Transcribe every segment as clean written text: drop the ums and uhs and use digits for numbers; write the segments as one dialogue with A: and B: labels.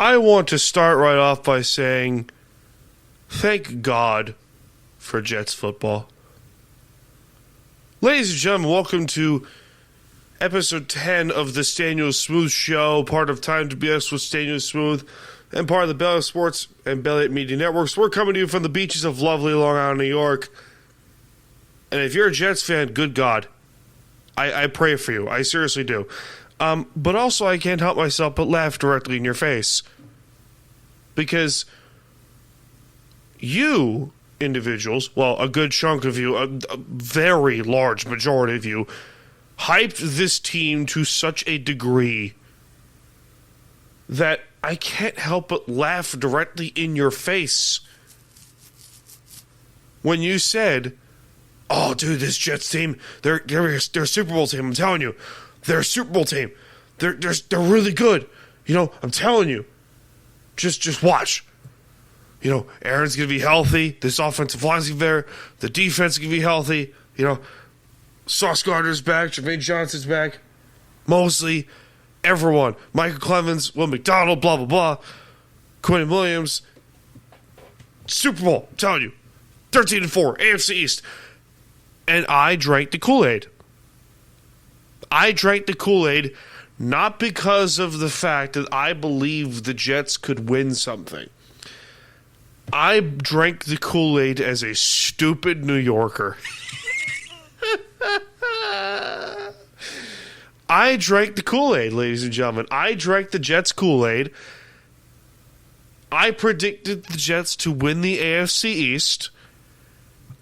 A: I want to start right off by saying thank God for Jets football. Ladies and gentlemen, welcome to episode 10 of the Staniel Smooth Show, part of Time to BS with Staniel Smooth, and part of the Bell Sports and Belliot Media Networks. We're coming to you from the beaches of lovely Long Island, New York. And if you're a Jets fan, good God, I pray for you. I seriously do. But also, I can't help myself but laugh directly in your face. Because you individuals, well, a good chunk of you, a very large majority of you, hyped this team to such a degree that I can't help but laugh directly in your face when you said, "Oh, dude, this Jets team, they're a Super Bowl team. I'm telling you, they're a Super Bowl team. They're really good. You know, I'm telling you. Just watch. You know, Aaron's gonna be healthy. This offensive line's gonna be there. The defense is gonna be healthy. You know, Sauce Gardner's back. Jermaine Johnson's back. Mosley, everyone. Michael Clemens, Will McDonald, blah blah blah. Quinn Williams. Super Bowl. I'm telling you, 13-4, AFC East." And I drank the Kool-Aid. I drank the Kool-Aid not because of the fact that I believe the Jets could win something. I drank the Kool-Aid as a stupid New Yorker. I drank the Kool-Aid, ladies and gentlemen. I drank the Jets Kool-Aid. I predicted the Jets to win the AFC East.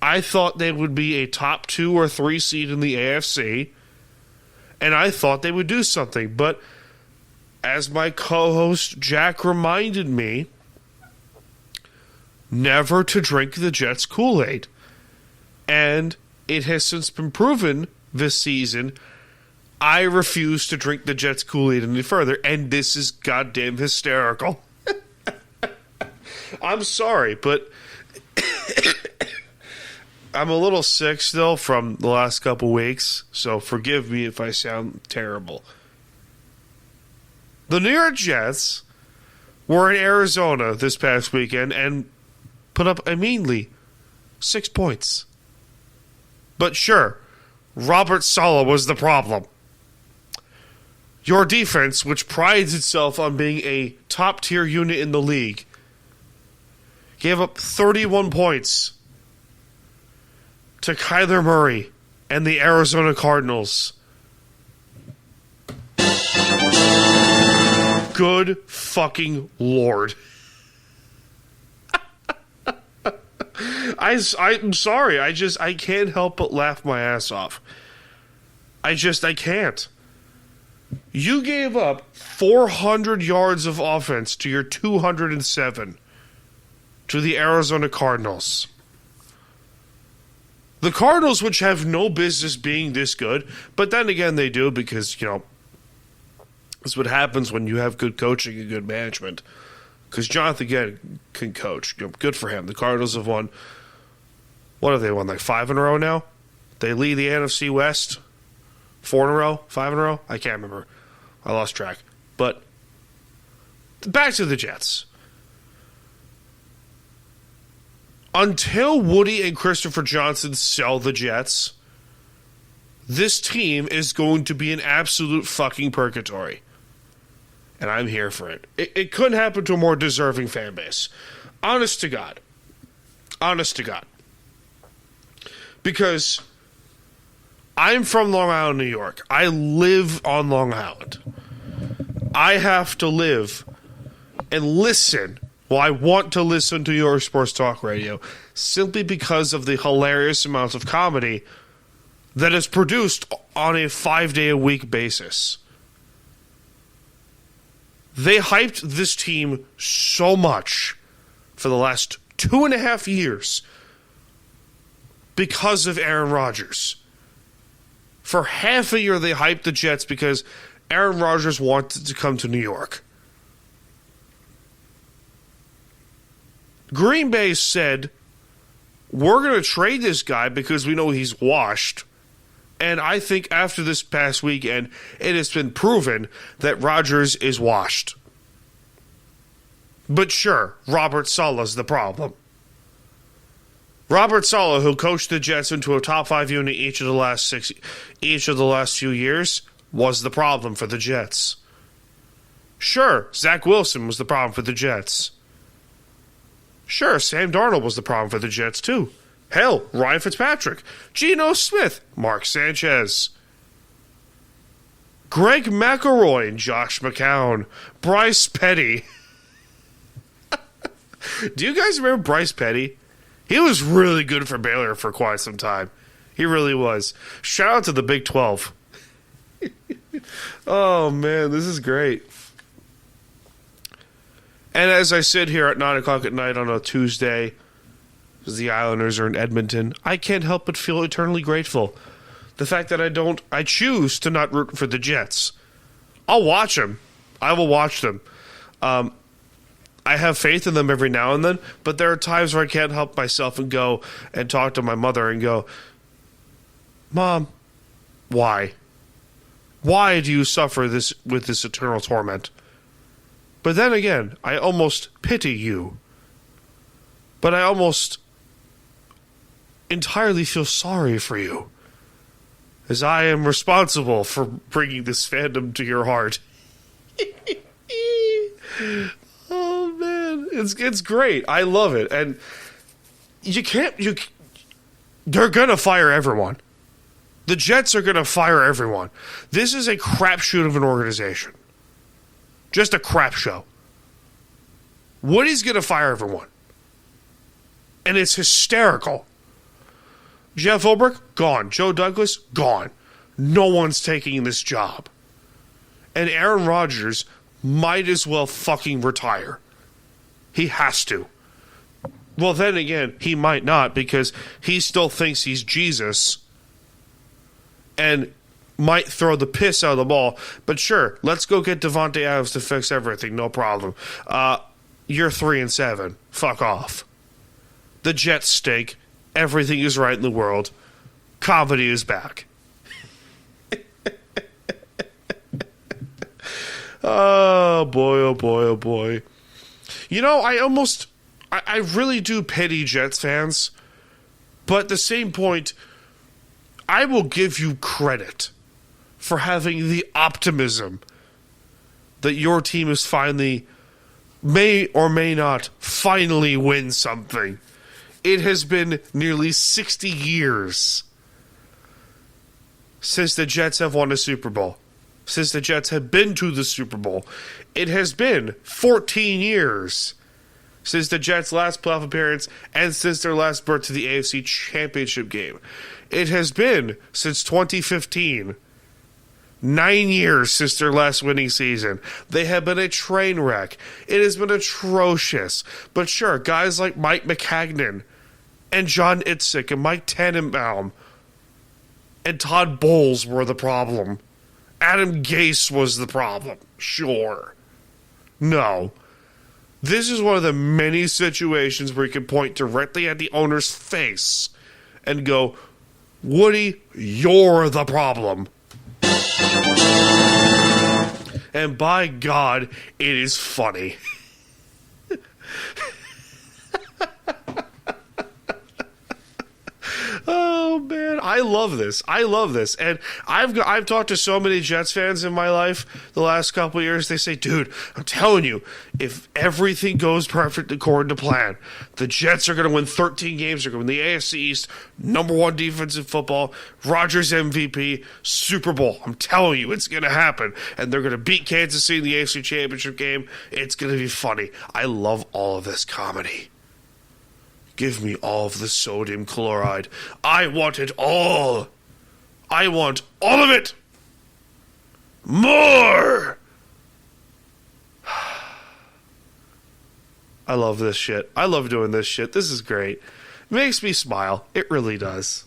A: I thought they would be a top 2 or 3 seed in the AFC, and I thought they would do something. But as my co-host Jack reminded me, never to drink the Jets Kool-Aid. And it has since been proven this season, I refuse to drink the Jets Kool-Aid any further, and this is goddamn hysterical. I'm sorry, but I'm a little sick still from the last couple weeks, so forgive me if I sound terrible. The New York Jets were in Arizona this past weekend and put up a meanly 6 points. But sure, Robert Saleh was the problem. Your defense, which prides itself on being a top-tier unit in the league, gave up 31 points to Kyler Murray and the Arizona Cardinals. Good fucking Lord. I'm sorry. I can't help but laugh my ass off. I can't. You gave up 400 yards of offense to your 207 to the Arizona Cardinals. The Cardinals, which have no business being this good, but then again they do because, you know, that's what happens when you have good coaching and good management. Because Jonathan Gannon can coach. You know, good for him. The Cardinals have won, what have they won, like 5 in a row now? They lead the NFC West 4 in a row, 5 in a row? I can't remember. I lost track. But back to the Jets. Until Woody and Christopher Johnson sell the Jets, this team is going to be an absolute fucking purgatory. And I'm here for it. It couldn't happen to a more deserving fan base. Honest to God. Honest to God. Because I'm from Long Island, New York. I live on Long Island. I have to live and listen. Well, I want to listen to your sports talk radio simply because of the hilarious amounts of comedy that is produced on a 5-day-a-week basis. They hyped this team so much for the last 2.5 years because of Aaron Rodgers. For half a year, they hyped the Jets because Aaron Rodgers wanted to come to New York. Green Bay said, we're going to trade this guy because we know he's washed. And I think after this past weekend, it has been proven that Rodgers is washed. But sure, Robert Saleh's the problem. Robert Saleh, who coached the Jets into a top 5 unit each of the last few years, was the problem for the Jets. Sure, Zach Wilson was the problem for the Jets. Sure, Sam Darnold was the problem for the Jets too. Hell, Ryan Fitzpatrick, Geno Smith, Mark Sanchez, Greg McElroy and Josh McCown, Bryce Petty. Do you guys remember Bryce Petty? He was really good for Baylor for quite some time. He really was. Shout out to the Big 12. Oh, man, this is great. And as I sit here at 9 o'clock at night on a Tuesday, because the Islanders are in Edmonton, I can't help but feel eternally grateful. The fact that I choose to not root for the Jets. I'll watch them. I will watch them. I have faith in them every now and then, but there are times where I can't help myself and go and talk to my mother and go, Mom, why? Why do you suffer with this eternal torment? But then again, I almost pity you. But I almost entirely feel sorry for you, as I am responsible for bringing this fandom to your heart. Oh, man. It's great. I love it. And they're going to fire everyone. The Jets are going to fire everyone. This is a crapshoot of an organization. Just a crap show. Woody's going to fire everyone. And it's hysterical. Jeff Ulbrich, gone. Joe Douglas, gone. No one's taking this job. And Aaron Rodgers might as well fucking retire. He has to. Well, then again, he might not, because he still thinks he's Jesus and might throw the piss out of the ball. But sure, let's go get Devontae Adams to fix everything. No problem. You're 3-7. Fuck off. The Jets stink. Everything is right in the world. Comedy is back. Oh, boy, oh, boy, oh, boy. You know, I really do pity Jets fans. But at the same point, I will give you credit for having the optimism that your team is may or may not finally win something. It has been nearly 60 years since the Jets have won a Super Bowl. Since the Jets have been to the Super Bowl. It has been 14 years since the Jets' last playoff appearance and since their last berth to the AFC Championship game. It has been since 2015. 9 years since their last winning season. They have been a train wreck. It has been atrocious. But sure, guys like Mike McCagnon and John Itzik and Mike Tannenbaum and Todd Bowles were the problem. Adam Gase was the problem. Sure. No. This is one of the many situations where you can point directly at the owner's face and go, Woody, you're the problem. And by God, it is funny. Oh, man. I love this. I love this. And I've talked to so many Jets fans in my life the last couple of years. They say, dude, I'm telling you, if everything goes perfect according to plan, the Jets are going to win 13 games. They're going to win the AFC East, #1 defense in football, Rodgers MVP, Super Bowl. I'm telling you, it's going to happen. And they're going to beat Kansas City in the AFC Championship game. It's going to be funny. I love all of this comedy. Give me all of the sodium chloride. I want it all. I want all of it. More. I love this shit. I love doing this shit. This is great. It makes me smile. It really does.